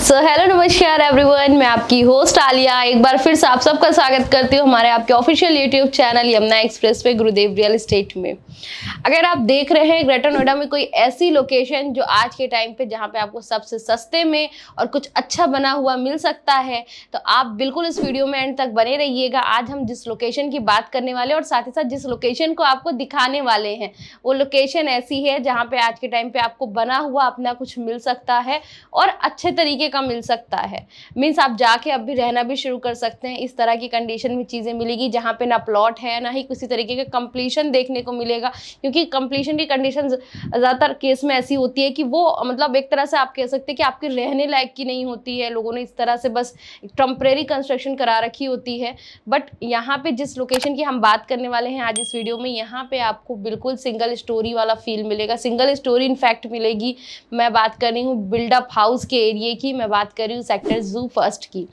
So hello नमस्कार everyone, मैं आपकी होस्ट आलिया एक बार फिर से आप सबका स्वागत करती हूँ हमारे आपके official YouTube channel Yamuna express पे गुरुदेव रियल एस्टेट में। अगर आप देख रहे हैं ग्रेटर नोएडा में कोई ऐसी लोकेशन जो आज के टाइम पे जहाँ पे आपको सबसे सस्ते में और कुछ अच्छा बना हुआ मिल सकता है, तो आप बिल्कुल इस वीडियो में एंड तक बने रहिएगा। आज हम जिस लोकेशन की बात करने वाले और साथ ही साथ जिस लोकेशन को आपको दिखाने वाले हैं वो लोकेशन ऐसी है जहाँ पे आज के टाइम पे आपको बना हुआ अपना कुछ मिल सकता है और अच्छे तरीके का मिल सकता है। मीन्स आप जाके अब भी रहना भी शुरू कर सकते हैं। इस तरह की कंडीशन में चीज़ें मिलेगी जहाँ पे ना प्लॉट है ना ही किसी तरीके का कंप्लीशन देखने को मिलेगा, क्योंकि कंप्लीशन की कंडीशन ज़्यादातर केस में ऐसी होती है कि वो मतलब एक तरह से आप कह सकते हैं कि आपके रहने लायक की नहीं होती है। लोगों ने इस तरह से बस टेम्परेरी कंस्ट्रक्शन करा रखी होती है। बट यहाँ पे जिस लोकेशन की हम बात करने वाले हैं आज इस वीडियो में, यहाँ पे आपको बिल्कुल सिंगल स्टोरी वाला फील मिलेगा। सिंगल स्टोरी इनफैक्ट मिलेगी। मैं बात कर रही हूँ बिल्डअप हाउस के एरिए की, मैं बात कर रही हूँ सेक्टर जू फर्स्ट की।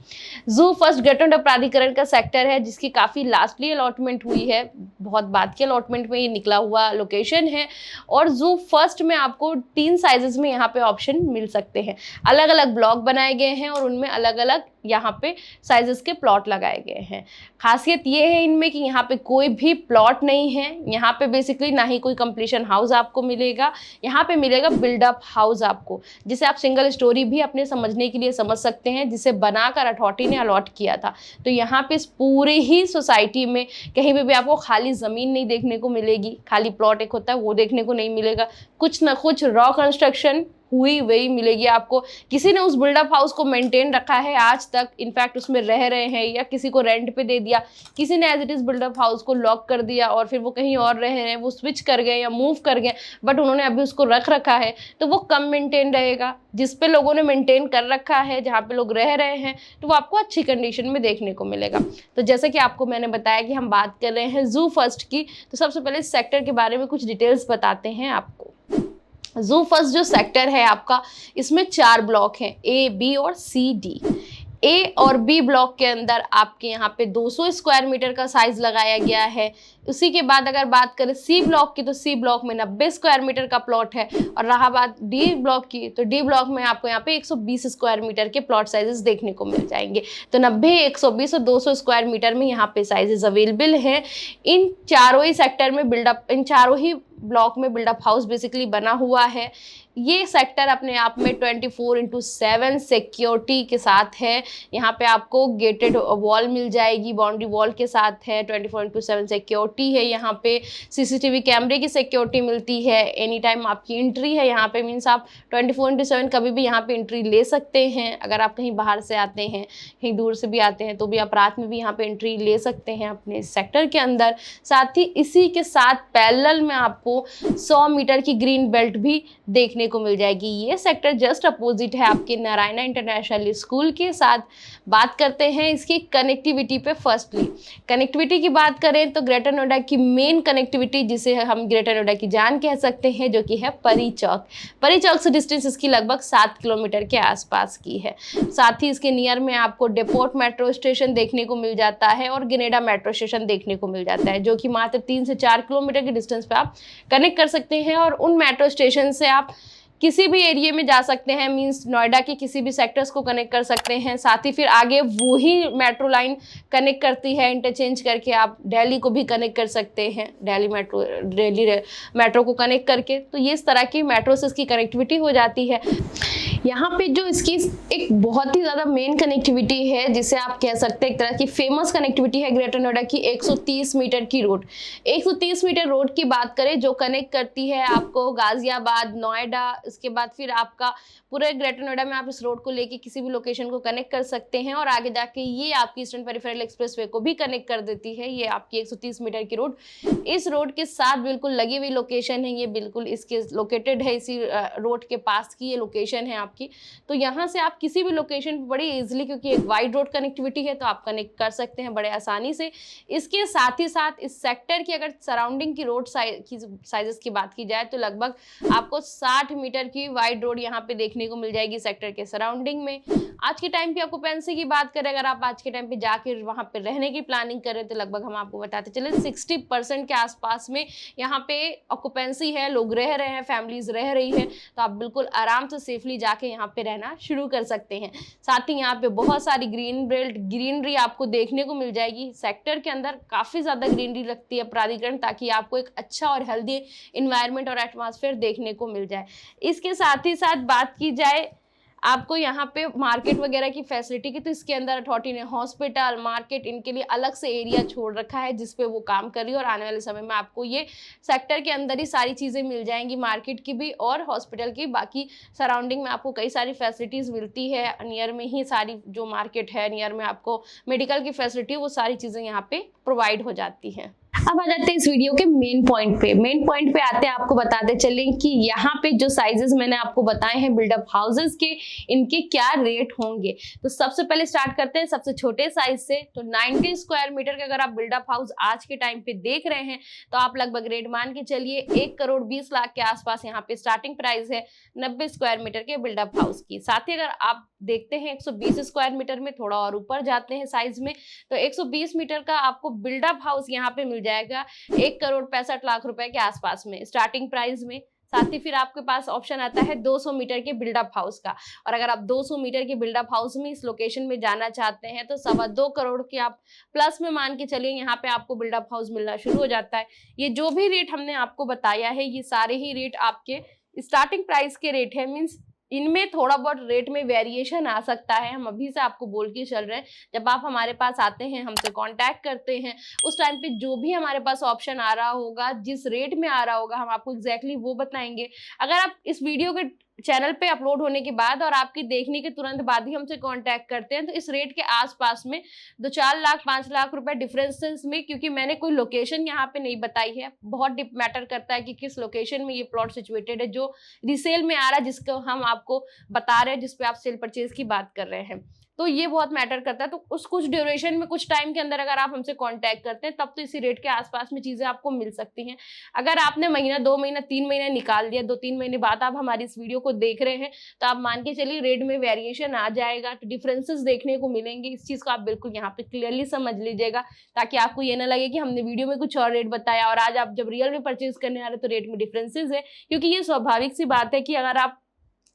जू फर्स्ट ग्रेटर नोएडा प्राधिकरण का सेक्टर है जिसकी काफ़ी लास्टली अलॉटमेंट हुई है। बहुत बाद के अलॉटमेंट में ये निकला हुआ लोकेशन है और जू फर्स्ट में आपको 3 साइजेस में यहाँ पे ऑप्शन मिल सकते हैं। अलग अलग ब्लॉक बनाए गए हैं और उनमें अलग अलग यहाँ पे साइजेस के प्लॉट लगाए गए हैं। खासियत ये है इनमें कि यहाँ पे कोई भी प्लॉट नहीं है। यहाँ पे बेसिकली ना ही कोई कंप्लीशन हाउस आपको मिलेगा, यहाँ पे मिलेगा बिल्डअप हाउस आपको, जिसे आप सिंगल स्टोरी भी अपने समझने के लिए समझ सकते हैं, जिसे बनाकर अथॉरिटी ने अलॉट किया था। तो यहाँ पे इस पूरे ही सोसाइटी में कहीं पे भी आपको खाली ज़मीन नहीं देखने को मिलेगी। खाली प्लॉट एक होता है वो देखने को नहीं मिलेगा। कुछ ना कुछ रॉ कंस्ट्रक्शन हुई वही मिलेगी आपको। किसी ने उस बिल्डअप हाउस को मेंटेन रखा है आज तक, इनफैक्ट उसमें रह रहे हैं, या किसी को रेंट पे दे दिया, किसी ने as it is build up house को लॉक कर दिया और फिर वो कहीं और रह रहे हैं, वो स्विच कर गए या मूव कर गए, बट उन्होंने अभी उसको रख रखा है, तो वो कम मेंटेन रहेगा। जिस पे लोगों ने मेंटेन कर रखा है, जहाँ पे लोग रह रहे हैं, तो वो आपको अच्छी कंडीशन में देखने को मिलेगा। तो जैसे कि आपको मैंने बताया कि हम बात कर रहे हैं जू फर्स्ट की, तो सबसे पहले इस सेक्टर के बारे में कुछ डिटेल्स बताते हैं आपको। जू फर्स्ट जो सेक्टर है आपका, इसमें 4 ब्लॉक हैं, ए, बी और सी, डी। ए और बी ब्लॉक के अंदर आपके यहाँ पे 200 स्क्वायर मीटर का साइज लगाया गया है। उसी के बाद अगर बात करें सी ब्लॉक की, तो सी ब्लॉक में 90 स्क्वायर मीटर का प्लॉट है। और रहा बात डी ब्लॉक की, तो डी ब्लॉक में आपको यहाँ पे 120 स्क्वायर मीटर के प्लॉट साइजेस देखने को मिल जाएंगे। तो 90, 120 और 200 स्क्वायर मीटर में यहाँ पे साइजेस अवेलेबल हैं। इन चारों ही सेक्टर में बिल्डअप, इन चारों ही ब्लॉक में बिल्डअप हाउस बेसिकली बना हुआ है। ये सेक्टर अपने आप में 24/7 सिक्योरिटी के साथ है। यहाँ पे आपको गेटेड वॉल मिल जाएगी, बाउंड्री वॉल के साथ है। 24/7 सिक्योरिटी है। यहाँ पे सीसीटीवी कैमरे की सिक्योरिटी मिलती है। एनी टाइम आपकी एंट्री है यहाँ पे, मीन्स आप 24/7 कभी भी यहाँ पे एंट्री ले सकते हैं। अगर आप कहीं बाहर से आते हैं, कहीं दूर से भी आते हैं, तो भी आप रात में भी यहाँ पे एंट्री ले सकते हैं अपने सेक्टर के अंदर। साथ ही इसी के साथ पैरेलल में आपको 100 मीटर की ग्रीन बेल्ट भी देखने को मिल जाएगी। ये सेक्टर जस्ट अपोजिट है आपके नारायणा इंटरनेशनल स्कूल के साथ। बात करते हैं इसकी कनेक्टिविटी पे। फर्स्टली कनेक्टिविटी की बात करें तो ग्रेटर नोएडा की मेन कनेक्टिविटी, जिसे हम ग्रेटर नोएडा की जान कह सकते हैं, जो कि है परी चौक। परी चौक से डिस्टेंस इसकी लगभग 7 किलोमीटर के आसपास की है। साथ ही इसके नियर में आपको डेपोर्ट मेट्रो स्टेशन देखने को मिल जाता है और ग्रेनेडा मेट्रो स्टेशन देखने को मिल जाता है, जो कि मात्र 3 से 4 किलोमीटर के डिस्टेंस पे आप कनेक्ट कर सकते हैं। और उन मेट्रो स्टेशन से आप किसी भी एरिया में जा सकते हैं, मींस नोएडा के किसी भी सेक्टर्स को कनेक्ट कर सकते हैं। साथ ही फिर आगे वही मेट्रो लाइन कनेक्ट करती है, इंटरचेंज करके आप दिल्ली को भी कनेक्ट कर सकते हैं, दिल्ली मेट्रो को कनेक्ट करके। तो ये इस तरह की मेट्रो से इसकी कनेक्टिविटी हो जाती है। यहाँ पे जो इसकी एक बहुत ही ज़्यादा मेन कनेक्टिविटी है, जिसे आप कह सकते हैं एक तरह की फेमस कनेक्टिविटी है ग्रेटर नोएडा की, 130 मीटर की रोड। 130 मीटर रोड की बात करें जो कनेक्ट करती है आपको गाजियाबाद, नोएडा, इसके बाद फिर आपका पूरे ग्रेटर नोएडा में आप इस रोड को लेके किसी भी लोकेशन को कनेक्ट कर सकते हैं। और आगे जाके ये आपकी ईस्टर्न पेरिफेरल एक्सप्रेसवे को भी कनेक्ट कर देती है। ये आपकी 130 मीटर की रोड इस रोड के साथ बिल्कुल लगी हुई लोकेशन है। ये बिल्कुल इसके लोकेटेड है, इसी रोड के पास की ये लोकेशन है आपकी। तो यहाँ से आप किसी भी लोकेशन पे बड़ी इजीली, क्योंकि एक वाइड रोड कनेक्टिविटी है, तो आप कनेक्ट कर सकते हैं बड़े आसानी से। इसके साथ ही साथ इस सेक्टर की अगर सराउंडिंग की रोड साइजेस की बात की जाए, तो लगभग आपको 60 मीटर की वाइड रोड यहाँ पे देखने को मिल जाएगी सेक्टर के सराउंडिंग में। आज के टाइम की ऑक्यूपेंसी की बात करें, अगर आप आज के टाइम पे जाके वहाँ पे रहने की प्लानिंग करें, तो लगभग हम आपको बताते चले 60% के आसपास में यहाँ पे ऑक्यूपेंसी है, लोग रह रहे हैं, फैमिलीज रह रही है। तो आप बिल्कुल आराम से सेफली जाके यहाँ पे रहना शुरू कर सकते सकते हैं। साथ ही यहाँ पे बहुत सारी ग्रीन बेल्ट ग्रीनरी आपको देखने को मिल जाएगी। सेक्टर के अंदर काफ़ी ज़्यादा ग्रीनरी रखती है प्राधिकरण, ताकि आपको एक अच्छा और हेल्दी इन्वायरमेंट और एटमॉस्फेयर देखने को मिल जाए। इसके साथ ही साथ बात की जाए आपको यहाँ पे मार्केट वगैरह की फैसिलिटी की, तो इसके अंदर अथॉरिटी ने हॉस्पिटल, मार्केट, इनके लिए अलग से एरिया छोड़ रखा है जिसपे वो काम कर रही है। और आने वाले समय में आपको ये सेक्टर के अंदर ही सारी चीज़ें मिल जाएंगी, मार्केट की भी और हॉस्पिटल की। बाकी सराउंडिंग में आपको कई सारी फैसिलिटीज़ मिलती है। नियर में ही सारी जो मार्केट है, नियर में आपको मेडिकल की फैसिलिटी, वो सारी चीज़ें यहाँ पे प्रोवाइड हो जाती हैं। अब आ जाते हैं इस वीडियो के मेन पॉइंट पे। मेन पॉइंट पे आते हैं, आपको बताते चलें कि यहाँ पे जो साइजेस मैंने आपको बताए हैं बिल्डअप हाउसेस के, इनके क्या रेट होंगे। तो सबसे पहले स्टार्ट करते हैं सबसे छोटे साइज से। तो 90 स्क्वायर मीटर का अगर आप बिल्डअप हाउस आज के टाइम पे देख रहे हैं तो आप लगभग रेट मान के चलिए 1,20,00,000 के आसपास यहाँ पे स्टार्टिंग प्राइस है 90 स्क्वायर मीटर के बिल्डअप हाउस की। साथ ही अगर आप देखते हैं 120 स्क्वायर मीटर में, थोड़ा और ऊपर जाते हैं साइज में, तो 120 मीटर का आपको बिल्डअप हाउस यहाँ पे मिल जाएगा 1,65,00,000 रुपए के आसपास में स्टार्टिंग प्राइस में। साथ ही फिर आपके पास ऑप्शन आता है 200 मीटर के बिल्डअप हाउस का। और अगर आप 200 मीटर के बिल्डअप हाउस में इस लोकेशन में जाना चाहते हैं तो 2.25 करोड़ के आप प्लस में मान के चलिए यहाँ पे आपको बिल्डअप हाउस मिलना शुरू हो जाता है। ये जो भी रेट हमने आपको बताया है, ये सारे ही रेट आपके स्टार्टिंग प्राइस के रेट है। मीन्स इनमें थोड़ा बहुत रेट में वेरिएशन आ सकता है, हम अभी से आपको बोल के चल रहे हैं। जब आप हमारे पास आते हैं, हमसे कांटेक्ट करते हैं, उस टाइम पे जो भी हमारे पास ऑप्शन आ रहा होगा, जिस रेट में आ रहा होगा, हम आपको एग्जैक्टली वो बताएंगे। अगर आप इस वीडियो के चैनल पे अपलोड होने के बाद और आपके देखने के तुरंत बाद ही हमसे कांटेक्ट करते हैं तो इस रेट के आसपास में 2-4 लाख 5 लाख रुपए डिफरेंसेस में, क्योंकि मैंने कोई लोकेशन यहाँ पे नहीं बताई है, बहुत मैटर करता है कि किस लोकेशन में ये प्लॉट सिचुएटेड है, जो रिसेल में आ रहा है, जिसको हम आपको बता रहे हैं, जिसपे आप सेल परचेज की बात कर रहे हैं, तो ये बहुत मैटर करता है। तो उस कुछ ड्यूरेशन में, कुछ टाइम के अंदर अगर आप हमसे कांटेक्ट करते हैं तब तो इसी रेट के आसपास में चीजें आपको मिल सकती हैं। अगर आपने महीना, 2 महीना, 3 महीना निकाल दिया, 2-3 महीने बाद आप हमारी इस वीडियो को देख रहे हैं, तो आप मान के चलिए रेट में वेरिएशन आ जाएगा, तो डिफरेंसेस देखने को मिलेंगे। इस चीज को आप बिल्कुल यहाँ पे क्लियरली समझ लीजिएगा, ताकि आपको ये ना लगे कि हमने वीडियो में कुछ और रेट बताया और आज आप जब रियल में परचेज करने आ रहे तो रेट में डिफरेंसेस है। क्योंकि ये स्वाभाविक सी बात है कि अगर आप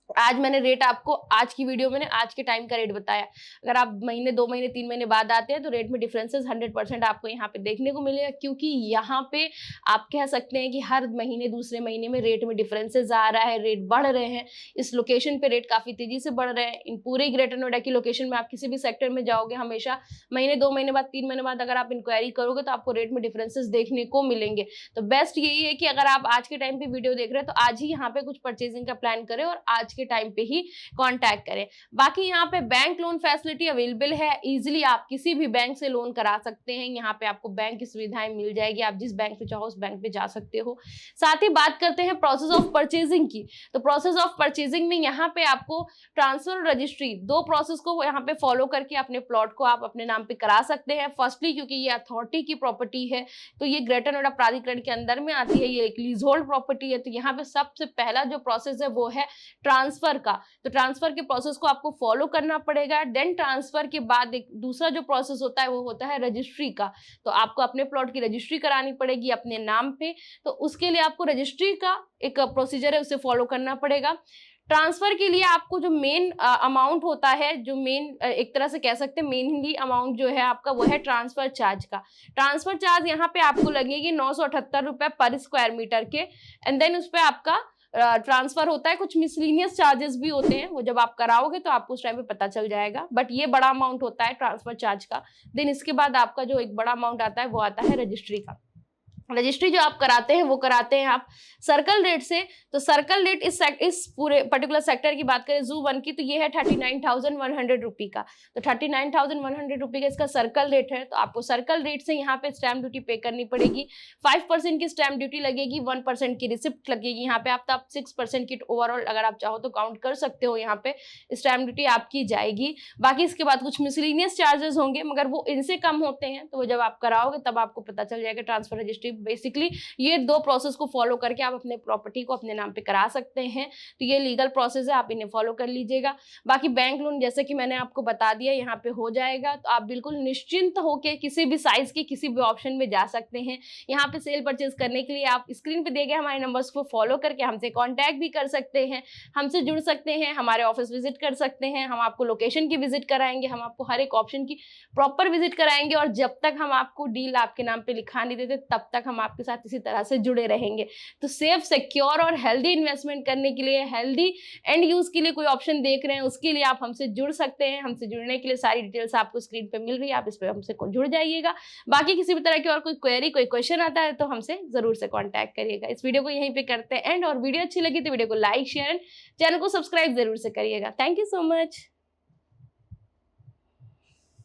आज मैंने रेट आपको, आज की वीडियो में आज के टाइम का रेट बताया, अगर आप महीने, 2 महीने, 3 महीने बाद आते हैं तो रेट में डिफरेंसेस 100% आपको यहाँ पे देखने को मिलेगा। क्योंकि यहाँ पे आप कह सकते हैं कि हर महीने, दूसरे महीने में रेट में डिफरेंसेस आ रहा है, रेट बढ़ रहे हैं। इस लोकेशन पे रेट काफी तेजी से बढ़ रहे हैं। इन पूरे ग्रेटर नोएडा की लोकेशन में आप किसी भी सेक्टर में जाओगे, हमेशा महीने, 2 महीने बाद, 3 महीने बाद अगर आप इंक्वायरी करोगे तो आपको रेट में डिफरेंसेस देखने को मिलेंगे। तो बेस्ट यही है कि अगर आप आज के टाइम पे वीडियो देख रहे हैं तो आज ही यहाँ पे कुछ परचेजिंग का प्लान करें और आज के टाइम पे ही कांटेक्ट करें। बाकी यहाँ पे बैंक लोन फैसिलिटी अवेलेबल है, इजीली आप किसी भी बैंक से लोन करा सकते हैं। यहाँ पे आपको बैंक की सुविधाएं मिल जाएगी, आप जिस बैंक पे चाहो उस बैंक पे जा सकते हो। साथ ही बात करते हैं प्रोसेस ऑफ परचेजिंग की। तो प्रोसेस ऑफ परचेजिंग में यहाँ पे आपको ट्रांसफर, रजिस्ट्री, 2 प्रोसेस को यहाँ पे फॉलो करके अपने प्लॉट को आप अपने नाम पे करा सकते हैं। फर्स्टली क्योंकि ये अथॉरिटी की प्रॉपर्टी है, तो ये ग्रेटर नोएडा प्राधिकरण के अंदर में आती है, ये एक लीज होल्ड प्रॉपर्टी है, तो यहाँ पे सबसे पहला जो प्रोसेस है वो है ट्रांसफर का। तो ट्रांसफर के प्रोसेस को आपको फॉलो करना पड़ेगा। देन ट्रांसफर के बाद एक दूसरा जो प्रोसेस होता है वो होता है रजिस्ट्री का। तो आपको अपने प्लॉट की रजिस्ट्री करानी पड़ेगी अपने नाम पे, तो उसके लिए आपको रजिस्ट्री का एक प्रोसीजर है, उसे फॉलो करना पड़ेगा। ट्रांसफर के लिए आपको जो मेन अमाउंट होता है, जो मेन एक तरह से कह सकते हैं मेनली अमाउंट जो है आपका, वो है ट्रांसफर चार्ज का। ट्रांसफर चार्ज यहाँ पे आपको लगेगी 978 रुपए पर स्क्वायर मीटर के। एंड देन उस पर आपका ट्रांसफर होता है। कुछ मिसलिनियस चार्जेस भी होते हैं, वो जब आप कराओगे तो आपको उस टाइम पे पता चल जाएगा, बट ये बड़ा अमाउंट होता है ट्रांसफर चार्ज का। देन इसके बाद आपका जो एक बड़ा अमाउंट आता है वो आता है रजिस्ट्री का। रजिस्ट्री जो आप कराते हैं वो कराते हैं आप सर्कल रेट से। तो सर्कल रेट इस पूरे पर्टिकुलर सेक्टर की बात करें, जू 1 की, तो ये है 39,100 रुपी का। तो 39,100 रुपी का इसका सर्कल रेट है। तो आपको सर्कल रेट से यहाँ पे स्टैम्प ड्यूटी पे करनी पड़ेगी। 5% की स्टैम्प ड्यूटी लगेगी, 1% की रिसिप्ट लगेगी यहाँ पे। आप 6% की ओवरऑल अगर आप चाहो तो काउंट कर सकते हो, यहाँ पे स्टैम्प ड्यूटी आपकी जाएगी। बाकी इसके बाद कुछ मिसलिनियस चार्जेस होंगे, मगर वो इनसे कम होते हैं, तो वो जब आप कराओगे तब आपको पता चल जाएगा। ट्रांसफर रजिस्ट्री बेसिकली ये 2 प्रोसेस को फॉलो करके आप अपने प्रॉपर्टी को अपने नाम पे करा सकते हैं। तो ये लीगल प्रोसेस है, आप इन्हें फॉलो कर लीजिएगा। बाकी बैंक लोन जैसे कि मैंने आपको बता दिया यहाँ पे हो जाएगा, तो आप बिल्कुल निश्चिंत होकर किसी भी साइज के किसी भी ऑप्शन में जा सकते हैं। यहाँ पे सेल परचेज करने के लिए आप स्क्रीन पे दिए गए हमारे नंबर्स को फॉलो करके हमसे कॉन्टैक्ट भी कर सकते हैं, हमसे जुड़ सकते हैं, हमारे ऑफिस विजिट कर सकते हैं, हम आपको लोकेशन की विजिट कराएंगे, हम आपको हर एक ऑप्शन की प्रॉपर विजिट कराएंगे। और जब तक हम आपको डील आपके नाम पे लिखा नहीं देते तब तक हम आपके साथ इसी तरह से जुड़े रहेंगे। तो सेफ, सिक्योर और हेल्दी इन्वेस्टमेंट करने के लिए, हेल्दी एंड यूज के लिए कोई ऑप्शन देख रहे हैं, उसके लिए आप हमसे जुड़ सकते हैं। हमसे जुड़ने के लिए सारी डिटेल्स आपको स्क्रीन पे मिल रही है, आप इस पर हमसे जुड़ जाइएगा। बाकी किसी भी तरह की और कोई क्वेरी, कोई क्वेश्चन आता है तो हमसे जरूर से कांटेक्ट करिएगा। इस वीडियो को यहीं पे करते हैं एंड, और वीडियो अच्छी लगी तो वीडियो को लाइक, शेयर एंड चैनल को सब्सक्राइब जरूर से करिएगा। Thank you so much.